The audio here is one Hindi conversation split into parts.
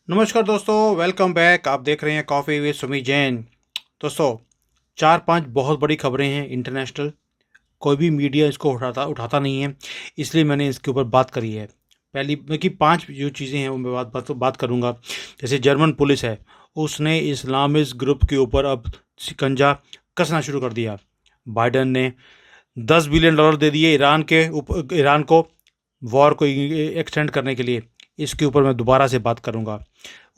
नमस्कार दोस्तों, वेलकम बैक। आप देख रहे हैं कॉफ़ी विद सुमी जैन। दोस्तों, 4-5 बहुत बड़ी खबरें हैं इंटरनेशनल। कोई भी मीडिया इसको उठाता उठाता नहीं है, इसलिए मैंने इसके ऊपर बात करी है। पहली की 5 जो चीज़ें हैं वो मैं बात करूँगा। जैसे जर्मन पुलिस है, उसने इस्लामिस्ट ग्रुप के ऊपर अब शिकंजा कसना शुरू कर दिया। बाइडन ने $10 बिलियन दे दिए ईरान को वॉर को एक्सटेंड करने के लिए। इसके ऊपर मैं दोबारा से बात करूंगा।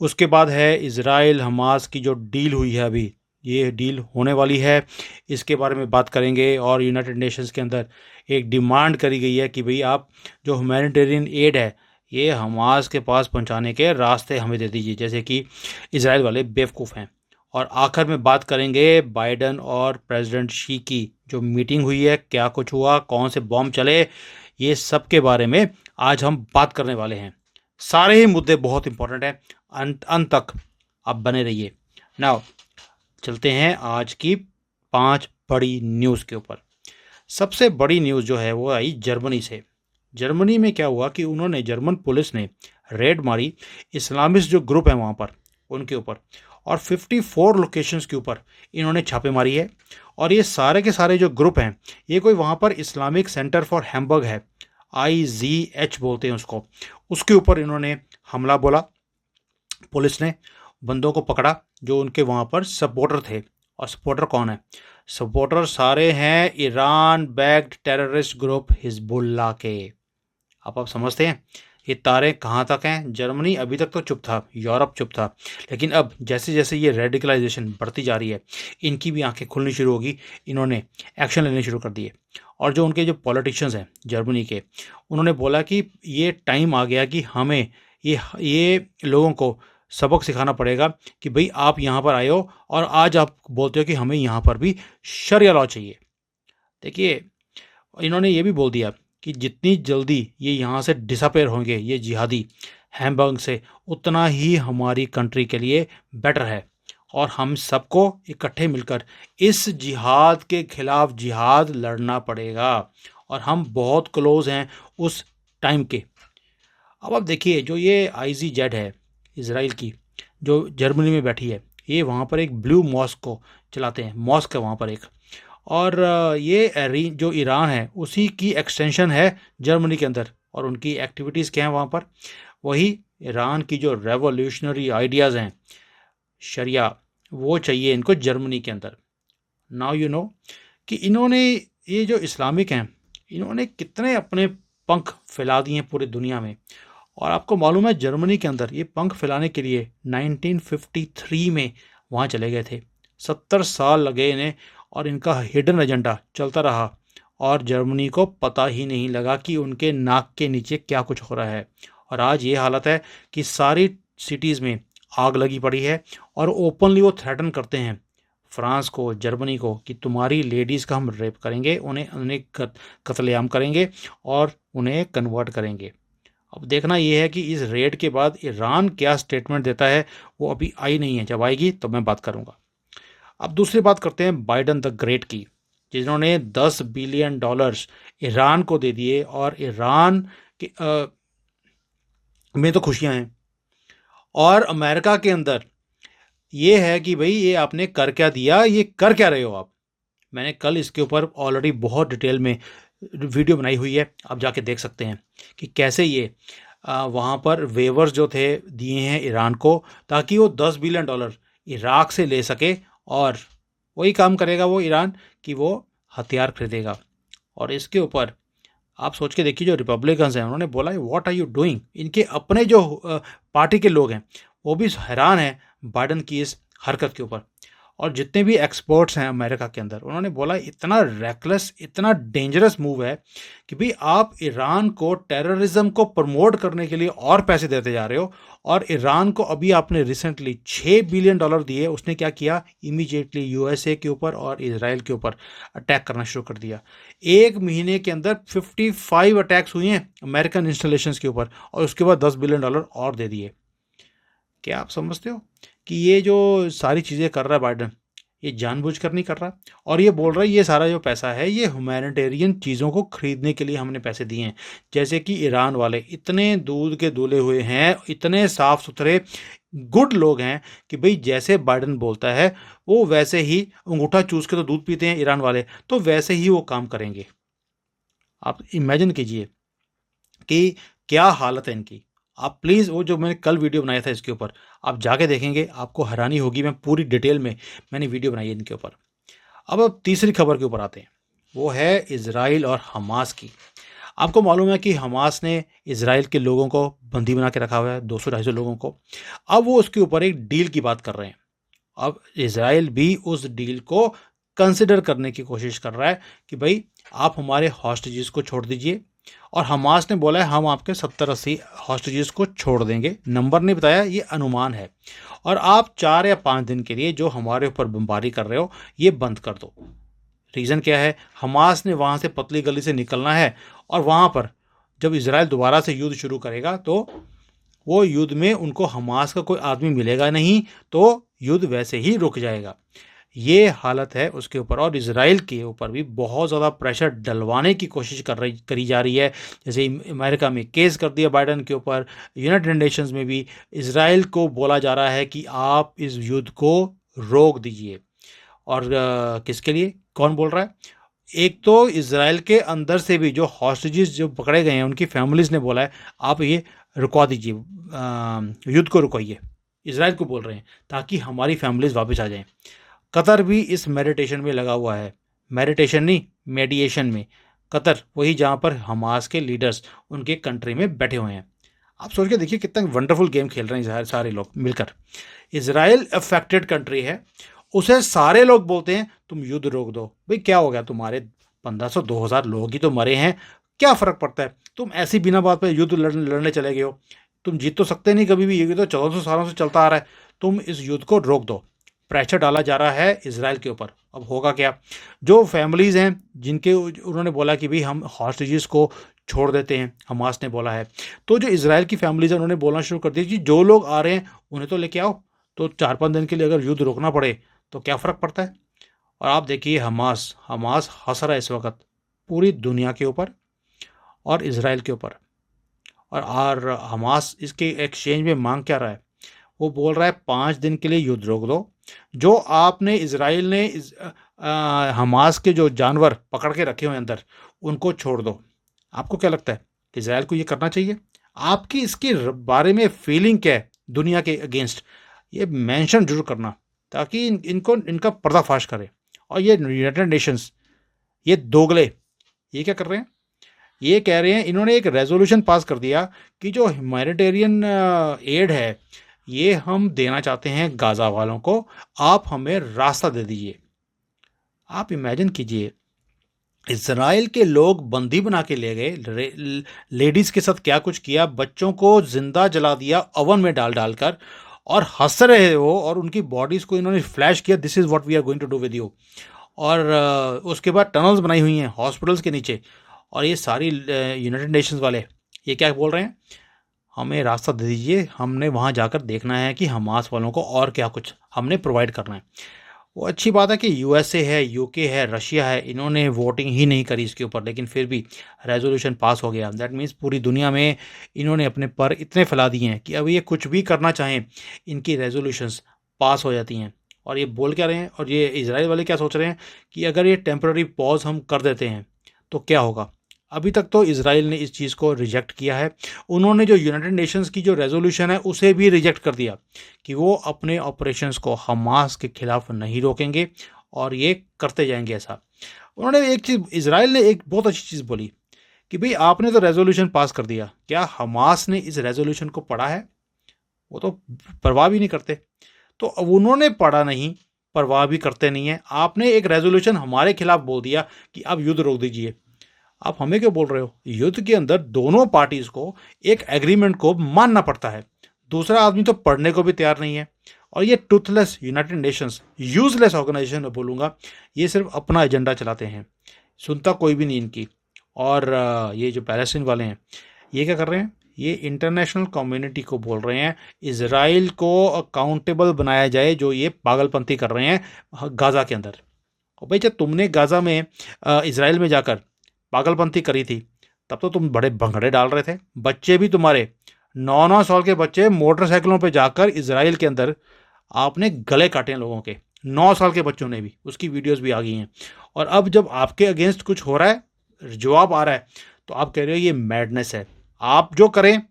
उसके बाद है इज़राइल हमास की जो डील हुई है, अभी ये डील होने वाली है, इसके बारे में बात करेंगे। और यूनाइटेड नेशंस के अंदर एक डिमांड करी गई है कि भाई आप जो ह्यूमैनिटेरियन एड है ये हमास के पास पहुंचाने के रास्ते हमें दे दीजिए, जैसे कि इज़राइल वाले बेवकूफ़ हैं। और आखिर में बात करेंगे बाइडन और प्रेसिडेंट शी की जो मीटिंग हुई है, क्या कुछ हुआ, कौन से बॉम्ब चले, ये सब के बारे में आज हम बात करने वाले हैं। सारे ही मुद्दे बहुत इंपॉर्टेंट हैं, अंत तक आप बने रहिए। नाउ चलते हैं आज की 5 बड़ी न्यूज़ के ऊपर। सबसे बड़ी न्यूज़ जो है वो आई जर्मनी से। जर्मनी में क्या हुआ कि जर्मन पुलिस ने रेड मारी इस्लामिस्ट जो ग्रुप है वहाँ पर, उनके ऊपर, और 54 लोकेशंस के ऊपर इन्होंने छापे मारी है। और ये सारे के सारे जो ग्रुप हैं, ये कोई वहाँ पर इस्लामिक सेंटर फॉर हैम्बर्ग है, IZH बोलते हैं उसको, उसके ऊपर इन्होंने हमला बोला। पुलिस ने बंदों को पकड़ा जो उनके वहाँ पर सपोर्टर थे। और सपोर्टर कौन है? सपोर्टर सारे हैं Iran backed terrorist group Hezbollah के। अब आप समझते हैं ये तारे कहाँ तक हैं। जर्मनी अभी तक तो चुप था, यूरोप चुप था, लेकिन अब जैसे जैसे ये रेडिकलाइजेशन बढ़ती जा रही है, इनकी भी आंखें खुलनी शुरू होगी। इन्होंने एक्शन लेने शुरू कर दिए। और जो उनके जो पॉलिटिशियंस हैं जर्मनी के, उन्होंने बोला कि ये टाइम आ गया कि हमें ये लोगों को सबक सिखाना पड़ेगा कि भाई आप यहाँ पर आए हो और आज आप बोलते हो कि हमें यहाँ पर भी शरिया लॉ चाहिए। देखिए, इन्होंने ये भी बोल दिया कि जितनी जल्दी ये यहाँ से डिसअपेयर होंगे ये जिहादी हैम्बर्ग से, उतना ही हमारी कंट्री के लिए बेटर है। और हम सबको इकट्ठे मिलकर इस जिहाद के खिलाफ जिहाद लड़ना पड़ेगा। और हम बहुत क्लोज हैं उस टाइम के। अब आप देखिए, जो ये IZZ है इज़राइल की, जो जर्मनी में बैठी है, ये वहाँ पर एक ब्लू मॉस्क को चलाते हैं। मॉस्क है वहाँ पर एक। और ये जो ईरान है उसी की एक्सटेंशन है जर्मनी के अंदर। और उनकी एक्टिविटीज़ क्या हैं वहाँ पर? वही ईरान की जो रेवोल्यूशनरी आइडियाज़ हैं, शरिया, वो चाहिए इनको जर्मनी के अंदर। नाउ यू नो कि इन्होंने, ये जो इस्लामिक हैं, इन्होंने कितने अपने पंख फैला दिए हैं पूरी दुनिया में। और आपको मालूम है जर्मनी के अंदर ये पंख फैलाने के लिए 1953 में वहाँ चले गए थे। 70 साल लगे इन्हें और इनका हिडन एजेंडा चलता रहा। और जर्मनी को पता ही नहीं लगा कि उनके नाक के नीचे क्या कुछ हो रहा है। और आज ये हालत है कि सारी सिटीज़ में आग लगी पड़ी है। और ओपनली वो थ्रेटन करते हैं फ्रांस को, जर्मनी को, कि तुम्हारी लेडीज़ का हम रेप करेंगे, उन्हें उन्हें कत्लेआम करेंगे और उन्हें कन्वर्ट करेंगे। अब देखना यह है कि इस रेड के बाद ईरान क्या स्टेटमेंट देता है। वो अभी आई नहीं है, जब आएगी तो मैं बात करूंगा। अब दूसरी बात करते हैं बाइडन द ग्रेट की, जिन्होंने $10 बिलियन ईरान को दे दिए। और ईरान के में तो खुशियां हैं। और अमेरिका के अंदर ये है कि भाई ये आपने कर क्या दिया, ये कर क्या रहे हो आप। मैंने कल इसके ऊपर ऑलरेडी बहुत डिटेल में वीडियो बनाई हुई है, आप जाके देख सकते हैं कि कैसे ये वहाँ पर वेवर्स जो थे दिए हैं ईरान को, ताकि वो $10 बिलियन इराक से ले सके। और वही काम करेगा वो ईरान कि वो हथियार खरीदेगा। और इसके ऊपर आप सोच के देखिए, जो रिपब्लिकन्स हैं उन्होंने बोला व्हाट आर यू डूइंग। इनके अपने जो पार्टी के लोग हैं वो भी हैरान हैं बाइडन की इस हरकत के ऊपर। और जितने भी एक्सपर्ट्स हैं अमेरिका के अंदर, उन्होंने बोला इतना रैकलेस, इतना डेंजरस मूव है कि भाई आप ईरान को टेररिज्म को प्रमोट करने के लिए और पैसे देते जा रहे हो। और ईरान को अभी आपने रिसेंटली $6 बिलियन दिए। उसने क्या किया? इमीडिएटली USA के ऊपर और इजराइल के ऊपर अटैक करना शुरू कर दिया। एक महीने के अंदर 55 अटैक्स हुए हैं अमेरिकन इंस्टॉलेशंस के ऊपर। और उसके बाद $10 बिलियन और दे दिए। क्या आप समझते हो कि ये जो सारी चीज़ें कर रहा है बाइडन, ये जानबूझकर नहीं कर रहा, और ये बोल रहा है ये सारा जो पैसा है ये ह्यूमैनिटेरियन चीज़ों को खरीदने के लिए हमने पैसे दिए हैं। जैसे कि ईरान वाले इतने दूध के दूल्हे हुए हैं, इतने साफ सुथरे गुड लोग हैं कि भाई जैसे बाइडन बोलता है वो वैसे ही, अंगूठा चूस के तो दूध पीते हैं ईरान वाले, तो वैसे ही वो काम करेंगे। आप इमेजिन कीजिए कि क्या हालत है इनकी। आप प्लीज़ वो जो मैंने कल वीडियो बनाया था इसके ऊपर आप जाके देखेंगे, आपको हैरानी होगी। मैं पूरी डिटेल में मैंने वीडियो बनाई है इनके ऊपर। अब तीसरी खबर के ऊपर आते हैं, वो है इजराइल और हमास की। आपको मालूम है कि हमास ने इजराइल के लोगों को बंदी बना के रखा हुआ है, 200-250 लोगों को। अब वो उसके ऊपर एक डील की बात कर रहे हैं। अब इजराइल भी उस डील को कंसिडर करने की कोशिश कर रहा है कि भाई आप हमारे हॉस्टेजेस को छोड़ दीजिए, और हमास ने बोला है हम आपके 70-80 हॉस्टेजेस को छोड़ देंगे। नंबर नहीं बताया, ये अनुमान है। और आप 4 या 5 दिन के लिए जो हमारे ऊपर बमबारी कर रहे हो ये बंद कर दो। रीज़न क्या है, हमास ने वहाँ से पतली गली से निकलना है, और वहाँ पर जब इजराइल दोबारा से युद्ध शुरू करेगा तो वो युद्ध में उनको हमास का कोई आदमी मिलेगा नहीं, तो युद्ध वैसे ही रुक जाएगा। ये हालत है उसके ऊपर। और इजराइल के ऊपर भी बहुत ज़्यादा प्रेशर डलवाने की कोशिश करी जा रही है। जैसे अमेरिका में केस कर दिया बाइडन के ऊपर, यूनाइटेड नेशंस में भी इजराइल को बोला जा रहा है कि आप इस युद्ध को रोक दीजिए। और किसके लिए, कौन बोल रहा है? एक तो इजराइल के अंदर से भी जो हॉस्टेजेस जो पकड़े गए हैं उनकी फैमिलीज ने बोला है आप ये रुकवा दीजिए, युद्ध को रुकवाइए। इजराइल को बोल रहे हैं ताकि हमारी फैमिलीज वापस आ जाएं। कतर भी इस मेडिटेशन में लगा हुआ है, मेडिटेशन नहीं मेडिएशन में। कतर वही जहाँ पर हमास के लीडर्स उनके कंट्री में बैठे हुए हैं। आप सोच के देखिए कितना वंडरफुल गेम खेल रहे हैं सारे लोग मिलकर। इजराइल अफेक्टेड कंट्री है, उसे सारे लोग बोलते हैं तुम युद्ध रोक दो। भाई क्या हो गया, तुम्हारे 1500-2000 लोग ही तो मरे हैं, क्या फ़र्क पड़ता है? तुम ऐसी बिना बात पे युद्ध लड़ने चले गए हो, तुम जीत तो सकते नहीं कभी भी, ये तो 1400 सालों से चलता आ रहा है। तुम इस युद्ध को रोक दो। प्रेशर डाला जा रहा है इजराइल के ऊपर। अब होगा क्या, जो फैमिलीज़ हैं जिनके उन्होंने बोला कि भाई हम हॉस्टेजेस को छोड़ देते हैं, हमास ने बोला है, तो जो इजराइल की फैमिलीज़ हैं उन्होंने बोलना शुरू कर दिया कि जो लोग आ रहे हैं उन्हें तो लेके आओ। तो 4-5 दिन के लिए अगर युद्ध रोकना पड़े तो क्या फ़र्क पड़ता है? और आप देखिए हमास हमास हंस रहा है इस वक्त पूरी दुनिया के ऊपर और इजराइल के ऊपर। और हमास इसके एक्सचेंज में मांग क्या रहा है? वो बोल रहा है 5 दिन के लिए युद्ध रोक दो। जो आपने इजराइल ने हमास के जो जानवर पकड़ के रखे हुए अंदर उनको छोड़ दो। आपको क्या लगता है इजराइल को ये करना चाहिए? आपकी इसके बारे में फीलिंग क्या है दुनिया के अगेंस्ट? ये मेंशन जरूर करना ताकि इनको इनका पर्दाफाश करे। और ये यूनाइटेड नेशंस ये दोगले ये क्या कर रहे हैं? ये कह रहे हैं, इन्होंने एक रेजोल्यूशन पास कर दिया कि जो ह्यूमैनिटेरियन एड है ये हम देना चाहते हैं गाज़ा वालों को, आप हमें रास्ता दे दीजिए। आप इमेजिन कीजिए, इजराइल के लोग बंदी बना के ले गए, लेडीज़ के साथ क्या कुछ किया, बच्चों को जिंदा जला दिया ओवन में डाल डालकर, और हंस रहे हो, और उनकी बॉडीज़ को इन्होंने फ्लैश किया, this is what we are going to do with you. और उसके बाद टनल्स बनाई हुई हैं हॉस्पिटल्स के नीचे। और ये सारी यूनाइटेड नेशंस वाले ये क्या बोल रहे हैं, हमें रास्ता दे दीजिए, हमने वहाँ जाकर देखना है कि हमास वालों को और क्या कुछ हमने प्रोवाइड करना है। वो अच्छी बात है कि यूएसए है, यूके है, रशिया है, इन्होंने वोटिंग ही नहीं करी इसके ऊपर, लेकिन फिर भी रेजोल्यूशन पास हो गया। दैट मीन्स पूरी दुनिया में इन्होंने अपने पर इतने फैला दिए हैं कि अब ये कुछ भी करना चाहें इनकी रेजोल्यूशंस पास हो जाती हैं। और ये बोल क्या रहे हैं, और ये इजराइल वाले क्या सोच रहे हैं कि अगर ये टेम्प्रेरी पॉज हम कर देते हैं तो क्या होगा। अभी तक तो इजराइल ने इस चीज़ को रिजेक्ट किया है। उन्होंने जो यूनाइटेड नेशंस की जो रेजोल्यूशन है उसे भी रिजेक्ट कर दिया कि वो अपने ऑपरेशंस को हमास के खिलाफ नहीं रोकेंगे और ये करते जाएंगे ऐसा। उन्होंने एक चीज़, इजराइल ने एक बहुत अच्छी चीज़ बोली कि भाई आपने तो रेजोल्यूशन पास कर दिया, क्या हमास ने इस रेजोल्यूशन को पढ़ा है? वो तो परवाह भी नहीं करते। तो अब उन्होंने पढ़ा नहीं, परवाह भी करते नहीं है। आपने एक रेजोल्यूशन हमारे खिलाफ बोल दिया कि अब युद्ध रोक दीजिए। आप हमें क्यों बोल रहे हो? युद्ध के अंदर दोनों पार्टीज को एक एग्रीमेंट को मानना पड़ता है। दूसरा आदमी तो पढ़ने को भी तैयार नहीं है। और ये toothless United Nations, useless organisation मैं बोलूँगा, ये सिर्फ अपना एजेंडा चलाते हैं, सुनता कोई भी नहीं इनकी। और ये जो पैलेस्टीन वाले हैं ये क्या कर रहे हैं, ये इंटरनेशनल कम्युनिटी को बोल रहे हैं इजराइल को अकाउंटेबल बनाया जाए जो ये पागलपंती कर रहे हैं गाज़ा के अंदर। और भाई जब तुमने गाज़ा में इजराइल में जाकर पागलपंती करी थी तब तो तुम बड़े भंगड़े डाल रहे थे। बच्चे भी तुम्हारे 9-9 साल के बच्चे मोटरसाइकिलों पे जाकर इजराइल के अंदर आपने गले काटे हैं लोगों के, 9 साल के बच्चों ने भी, उसकी वीडियोस भी आ गई हैं। और अब जब आपके अगेंस्ट कुछ हो रहा है, जवाब आ रहा है, तो आप कह रहे हो ये मैडनेस है। आप जो करें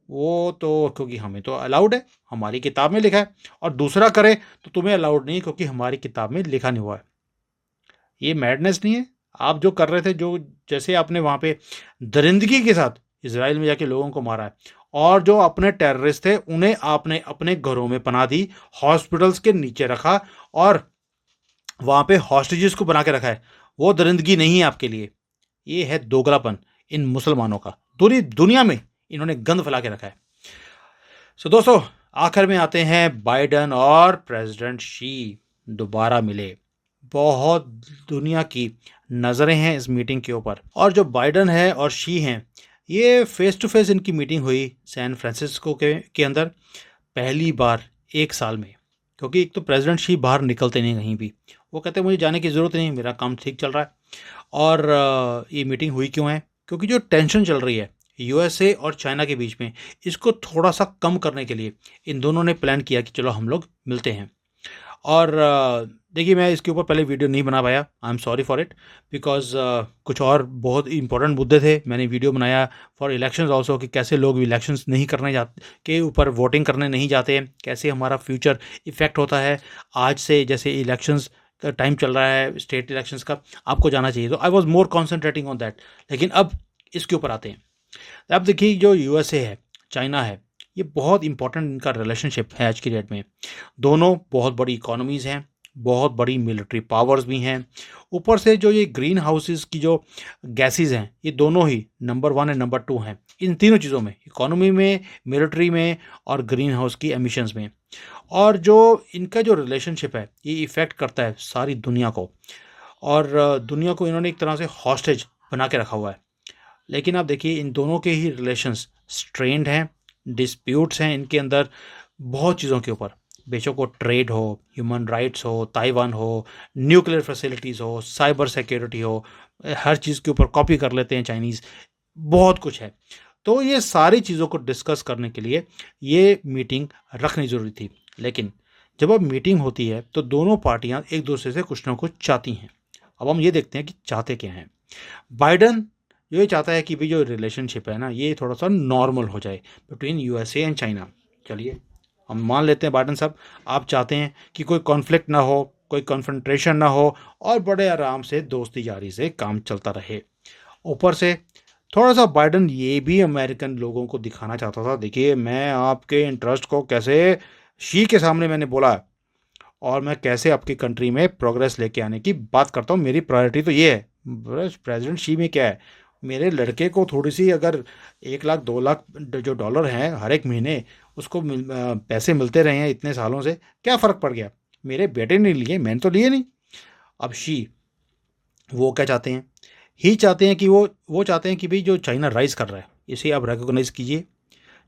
वो तो क्योंकि हमें तो अलाउड है, हमारी किताब में लिखा है, और दूसरा करे तो तुम्हें अलाउड नहीं क्योंकि हमारी किताब में लिखा नहीं हुआ है। ये मैडनेस नहीं है? आप जो कर रहे थे, जो जैसे आपने वहाँ पे दरिंदगी के साथ इसराइल में जाके लोगों को मारा है, और जो अपने टेररिस्ट थे उन्हें आपने अपने घरों में पनाह दी, हॉस्पिटल्स के नीचे रखा और वहाँ पे हॉस्टेजेस को बना के रखा है, वो दरिंदगी नहीं है आपके लिए। ये है दोगलापन इन मुसलमानों का, पूरी दुनिया में इन्होंने गंद फैला के रखा है। सो दोस्तों, आखिर में आते हैं बाइडन और प्रेसिडेंट शी दोबारा मिले। बहुत दुनिया की नज़रें हैं इस मीटिंग के ऊपर, और जो बाइडन है और शी हैं, ये फेस टू फेस इनकी मीटिंग हुई सैन फ्रांसिस्को के अंदर पहली बार 1 साल में। क्योंकि एक तो प्रेसिडेंट शी बाहर निकलते नहीं कहीं भी, वो कहते हैं मुझे जाने की ज़रूरत नहीं, मेरा काम ठीक चल रहा है। और ये मीटिंग हुई क्यों है? क्योंकि जो टेंशन चल रही है यूएसए और चाइना के बीच में, इसको थोड़ा सा कम करने के लिए इन दोनों ने प्लान किया कि चलो हम लोग मिलते हैं। और देखिए, मैं इसके ऊपर पहले वीडियो नहीं बना पाया, I am sorry for it, because कुछ और बहुत इंपॉर्टेंट मुद्दे थे। मैंने वीडियो बनाया फॉर इलेक्शंस ऑल्सो कि कैसे लोग इलेक्शंस नहीं करने जाते, के ऊपर वोटिंग करने नहीं जाते, कैसे हमारा फ्यूचर इफेक्ट होता है आज से। जैसे इलेक्शंस का टाइम चल रहा है, स्टेट इलेक्शंस का, आपको जाना चाहिए, तो I was more concentrating on that. लेकिन अब इसके ऊपर आते हैं। अब देखिए, जो यूएसए है, चाइना है, ये बहुत इंपॉर्टेंट इनका रिलेशनशिप है आज की डेट में। दोनों बहुत बड़ी इकोनॉमीज़ हैं, बहुत बड़ी मिलिट्री पावर्स भी हैं। ऊपर से जो ये ग्रीन हाउसेस की जो गैसेस हैं, ये दोनों ही नंबर 1 एंड नंबर 2 हैं इन तीनों चीज़ों में, इकोनॉमी में, मिलिट्री में और ग्रीन हाउस की एमिशंस में। और जो इनका जो रिलेशनशिप है, ये इफ़ेक्ट करता है सारी दुनिया को, और दुनिया को इन्होंने एक तरह से हॉस्टेज बना के रखा हुआ है। लेकिन आप देखिए, इन दोनों के ही रिलेशंस स्ट्रेंड हैं, डिस्प्यूट्स हैं इनके अंदर बहुत चीज़ों के ऊपर, बेशक वो ट्रेड हो, ह्यूमन राइट्स हो, ताइवान हो, न्यूक्लियर फैसिलिटीज़ हो, साइबर सिक्योरिटी हो, हर चीज़ के ऊपर कॉपी कर लेते हैं चाइनीज़, बहुत कुछ है। तो ये सारी चीज़ों को डिस्कस करने के लिए ये मीटिंग रखनी ज़रूरी थी। लेकिन जब अब मीटिंग होती है तो दोनों पार्टियां एक दूसरे से कुछ ना कुछ चाहती हैं। अब हम ये देखते हैं कि चाहते क्या हैं। बाइडन ये चाहता है कि भी जो रिलेशनशिप है ना, ये थोड़ा सा नॉर्मल हो जाए बिटवीन यूएसए एंड चाइना। चलिए, हम मान लेते हैं बाइडन साहब, आप चाहते हैं कि कोई कॉन्फ्लिक्ट ना हो, कोई कॉन्फ्रंट्रेशन ना हो, और बड़े आराम से दोस्ती यारी से काम चलता रहे। ऊपर से थोड़ा सा बाइडन ये भी अमेरिकन लोगों को दिखाना चाहता था, देखिए मैं आपके इंटरेस्ट को कैसे शी के सामने मैंने बोला, और मैं कैसे आपकी कंट्री में प्रोग्रेस लेके आने की बात करता हूँ, मेरी प्रायोरिटी तो ये है। प्रेसिडेंट शी में क्या है, मेरे लड़के को थोड़ी सी अगर 1 लाख 2 लाख जो डॉलर हैं हर एक महीने उसको पैसे मिलते रहे हैं इतने सालों से, क्या फ़र्क पड़ गया? मेरे बेटे ने लिए, मैंने तो लिए नहीं। अब शी वो क्या चाहते हैं, ही चाहते हैं कि वो चाहते हैं कि भाई जो चाइना राइज कर रहा है इसे आप रिकोगनाइज़ कीजिए,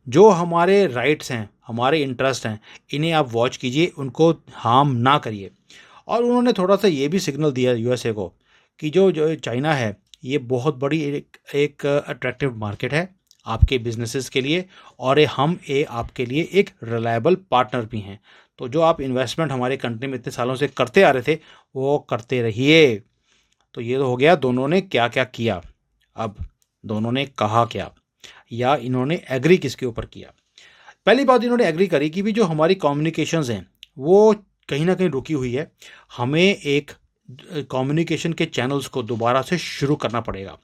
जो हमारे राइट्स हैं, हमारे इंटरेस्ट हैं, इन्हें आप वॉच कीजिए, उनको हार्म ना करिए। और उन्होंने थोड़ा सा ये भी सिग्नल दिया यूएसए को कि जो जो चाइना है, ये बहुत बड़ी एक अट्रैक्टिव मार्केट है आपके बिजनेसेस के लिए, और हम आपके लिए एक रिलायबल पार्टनर भी हैं। तो जो आप इन्वेस्टमेंट हमारे कंट्री में इतने सालों से करते आ रहे थे, वो करते रहिए। तो ये तो हो गया दोनों ने क्या क्या किया। अब दोनों ने कहा क्या, या इन्होंने एग्री किसके ऊपर किया? पहली बात, इन्होंने एग्री करी कि भी जो हमारी कम्युनिकेशंस हैं वो कहीं ना कहीं रुकी हुई है, हमें एक कम्युनिकेशन के चैनल्स को दोबारा से शुरू करना पड़ेगा,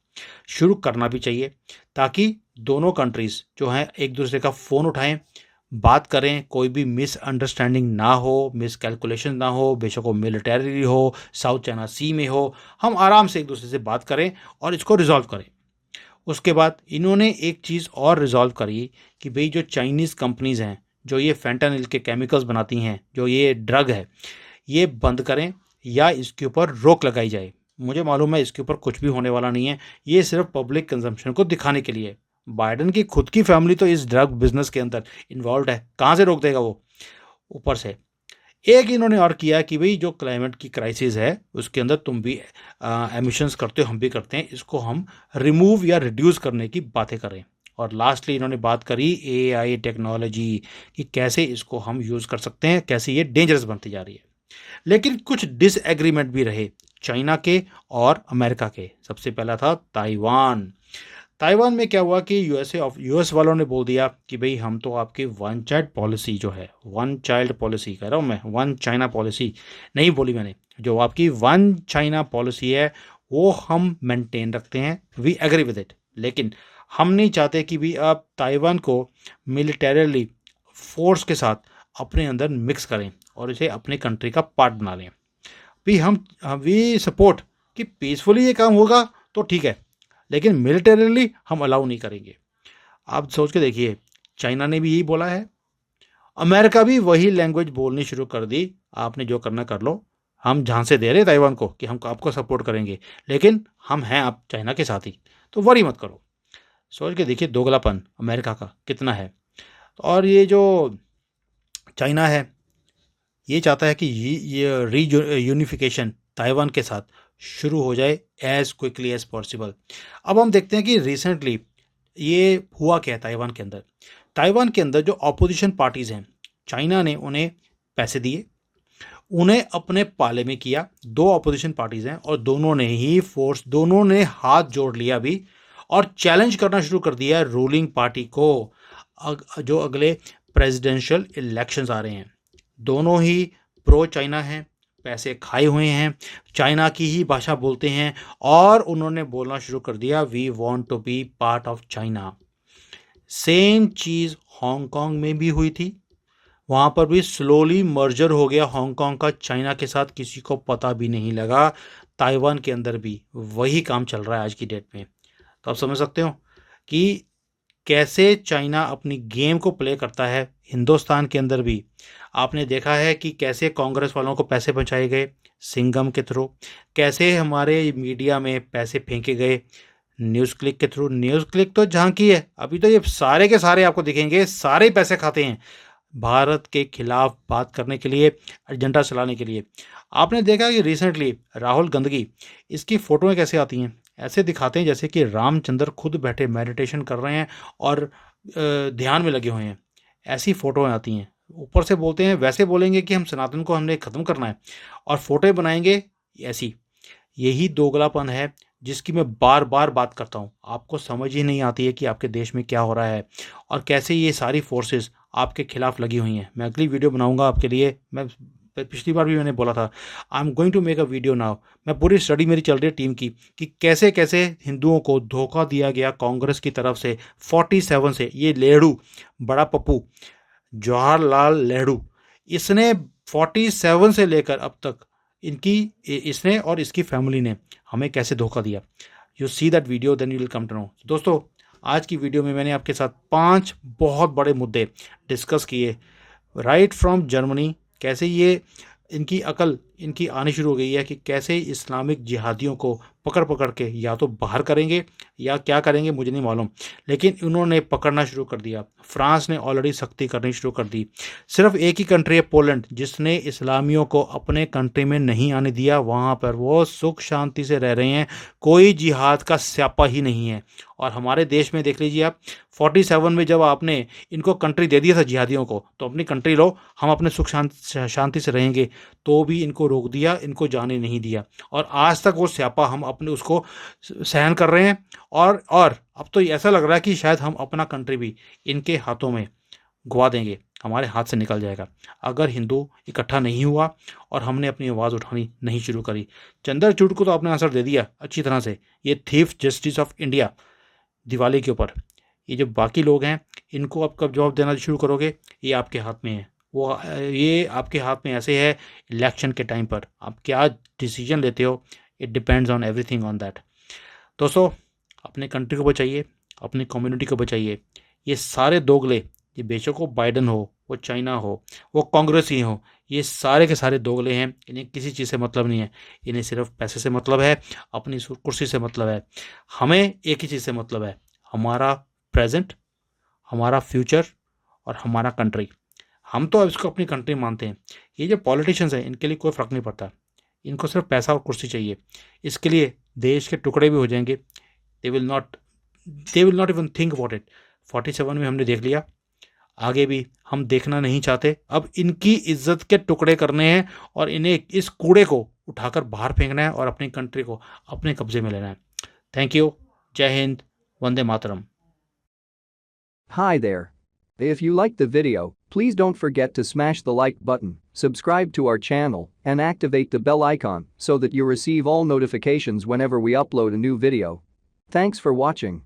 शुरू करना भी चाहिए, ताकि दोनों कंट्रीज़ जो हैं एक दूसरे का फ़ोन उठाएं, बात करें, कोई भी मिसअंडरस्टैंडिंग ना हो, मिसकैलकुलेशन ना हो, बेशक वो मिलिटरी हो, साउथ चाइना सी में हो, हम आराम से एक दूसरे से बात करें और इसको रिजॉल्व करें। उसके बाद इन्होंने एक चीज़ और रिजॉल्व करी कि भाई जो चाइनीज़ कंपनीज़ हैं जो ये फेंटानिल के केमिकल्स बनाती हैं, जो ये ड्रग है, ये बंद करें या इसके ऊपर रोक लगाई जाए। मुझे मालूम है इसके ऊपर कुछ भी होने वाला नहीं है, ये सिर्फ पब्लिक कंजम्पशन को दिखाने के लिए। बाइडन की खुद की फैमिली तो इस ड्रग बिजनेस के अंदर इन्वॉल्व है, कहाँ से रोक देगा वो। ऊपर से एक इन्होंने और किया कि भाई जो क्लाइमेट की क्राइसिस है उसके अंदर तुम भी एमिशंस करते हो, हम भी करते हैं, इसको हम रिमूव या रिड्यूस करने की बातें करें। और लास्टली इन्होंने बात करी एआई टेक्नोलॉजी कि कैसे इसको हम यूज़ कर सकते हैं, कैसे ये डेंजरस बनती जा रही है। लेकिन कुछ डिसएग्रीमेंट भी रहे चाइना के और अमेरिका के। सबसे पहला था ताइवान। ताइवान में क्या हुआ कि यूएस वालों ने बोल दिया कि भाई हम तो आपकी वन चाइल्ड पॉलिसी जो है, वन चाइल्ड पॉलिसी कह रहा हूँ मैं, वन चाइना पॉलिसी नहीं बोली मैंने, जो आपकी वन चाइना पॉलिसी है वो हम मेंटेन रखते हैं, वी एग्री विद इट। लेकिन हम नहीं चाहते कि भी आप ताइवान को मिलिटरीली फोर्स के साथ अपने अंदर मिक्स करें और इसे अपने कंट्री का पार्ट बना लें। भी हम वी सपोर्ट कि पीसफुली ये काम होगा तो ठीक है, लेकिन मिलिटरीली हम अलाउ नहीं करेंगे। आप सोच के देखिए, चाइना ने भी यही बोला है, अमेरिका भी वही लैंग्वेज बोलनी शुरू कर दी, आपने जो करना कर लो, हम झांसे दे रहे ताइवान को कि हम आपको सपोर्ट करेंगे, लेकिन हम हैं आप चाइना के साथ ही, तो वरी मत करो। सोच के देखिए दोगलापन अमेरिका का कितना है। और ये जो चाइना है ये चाहता है कि ये री यूनिफिकेशन ताइवान के साथ शुरू हो जाए एज क्विकली एज पॉसिबल। अब हम देखते हैं कि रिसेंटली ये हुआ क्या है ताइवान के अंदर। ताइवान के अंदर जो अपोजिशन पार्टीज़ हैं, चाइना ने उन्हें पैसे दिए, उन्हें अपने पाले में किया। दो अपोजिशन पार्टीज़ हैं और दोनों ने हाथ जोड़ लिया भी और चैलेंज करना शुरू कर दिया रूलिंग पार्टी को। जो अगले प्रेसिडेंशियल इलेक्शंस आ रहे हैं, दोनों ही प्रो चाइना हैं, पैसे खाए हुए हैं, चाइना की ही भाषा बोलते हैं और उन्होंने बोलना शुरू कर दिया we want to be part of China. Same चीज़ हांगकांग में भी हुई थी, वहाँ पर भी स्लोली मर्जर हो गया हांगकांग का चाइना के साथ, किसी को पता भी नहीं लगा। ताइवान के अंदर भी वही काम चल रहा है आज की डेट में। तो आप समझ सकते हो कि कैसे चाइना अपनी गेम को प्ले करता है। हिंदुस्तान के अंदर भी आपने देखा है कि कैसे कांग्रेस वालों को पैसे पहुंचाए गए सिंघम के थ्रू, कैसे हमारे मीडिया में पैसे फेंके गए न्यूज़ क्लिक के थ्रू। न्यूज़ क्लिक तो झांकी है, अभी तो ये सारे के सारे आपको दिखेंगे, सारे पैसे खाते हैं भारत के खिलाफ बात करने के लिए, एजेंडा चलाने के लिए। आपने देखा कि रिसेंटली राहुल गंदगी, इसकी फ़ोटोएं कैसे आती हैं, ऐसे दिखाते हैं जैसे कि रामचंद्र खुद बैठे मेडिटेशन कर रहे हैं और ध्यान में लगे हुए हैं, ऐसी फ़ोटोएं आती हैं। ऊपर से बोलते हैं, वैसे बोलेंगे कि हम सनातन को हमने ख़त्म करना है और फोटो बनाएंगे ऐसी। यही दोगलापन है जिसकी मैं बार बार बात करता हूँ। आपको समझ ही नहीं आती है कि आपके देश में क्या हो रहा है और कैसे ये सारी फोर्सेस आपके खिलाफ लगी हुई हैं। मैं अगली वीडियो बनाऊंगा आपके लिए। मैं पिछली बार भी मैंने बोला था I am going to make a video now. मैं पूरी स्टडी मेरी चल रही है टीम की कि कैसे कैसे हिंदुओं को धोखा दिया गया कांग्रेस की तरफ से 47 से। ये लेहड़ू बड़ा पप्पू जवाहरलाल नेहरू, इसने 47 से लेकर अब तक इसने और इसकी फैमिली ने हमें कैसे धोखा दिया। You see that video then you will come to know. दोस्तों, आज की वीडियो में मैंने आपके साथ 5 बहुत बड़े मुद्दे डिस्कस किए। राइट फ्रॉम जर्मनी, कैसे ये इनकी अकल इनकी आनी शुरू हो गई है कि कैसे इस्लामिक जिहादियों को पकड़ पकड़ के या तो बाहर करेंगे या क्या करेंगे मुझे नहीं मालूम, लेकिन उन्होंने पकड़ना शुरू कर दिया। फ्रांस ने ऑलरेडी सख्ती करनी शुरू कर दी। सिर्फ एक ही कंट्री है पोलैंड जिसने इस्लामियों को अपने कंट्री में नहीं आने दिया। वहाँ पर वो सुख शांति से रह रहे हैं, कोई जिहाद का स्यापा ही नहीं है। और हमारे देश में देख लीजिए आप, 47 में जब आपने इनको कंट्री दे दिया था जिहादियों को, तो अपनी कंट्री लो, हम अपने सुख शांति से रहेंगे, तो भी इनको रोक दिया, इनको जाने नहीं दिया। और आज तक वो स्यापा हम अपने उसको सहन कर रहे हैं। और अब तो ऐसा लग रहा है कि शायद हम अपना कंट्री भी इनके हाथों में गवा देंगे, हमारे हाथ से निकल जाएगा अगर हिंदू इकट्ठा नहीं हुआ और हमने अपनी आवाज़ उठानी नहीं शुरू करी। चंद्रचूड़ को तो आपने आंसर दे दिया अच्छी तरह से। ये thief justice of India Diwali के ऊपर, ये जो बाकी लोग हैं इनको आप कब जवाब देना शुरू करोगे, ये आपके हाथ में है। ये आपके हाथ में ऐसे है, इलेक्शन के टाइम पर आप क्या डिसीजन लेते हो, it depends on everything on that. दोस्तों, अपने कंट्री को बचाइए, अपनी कम्युनिटी को बचाइए। ये सारे दोगले, ये बेशक वो बाइडन हो, वो चाइना हो, वो कांग्रेस ही हो, ये सारे के सारे दोगले हैं। इन्हें किसी चीज़ से मतलब नहीं है, इन्हें सिर्फ पैसे से मतलब है, अपनी कुर्सी से मतलब है। हमें एक ही चीज़ से मतलब है, हमारा प्रेजेंट, हमारा फ्यूचर और हमारा कंट्री। हम तो इसको अपनी कंट्री मानते हैं। ये जो पॉलिटिशियंस हैं इनके लिए कोई फ़र्क नहीं पड़ता, इनको सिर्फ पैसा और कुर्सी चाहिए। इसके लिए देश के टुकड़े भी हो जाएंगे। They will not even think about it. 47 में हमने देख लिया, आगे भी हम देखना नहीं चाहते। अब इनकी इज्जत के टुकड़े करने हैं और इन्हें इस कूड़े को उठाकर बाहर फेंकना है और अपनी कंट्री को अपने कब्जे में लेना है। Thank you. जय Hind. Vande Mataram. Hi there. If you liked the video, please don't forget to smash the like button, subscribe to our channel, and activate the bell icon so that you receive all notifications whenever we upload a new video. Thanks for watching.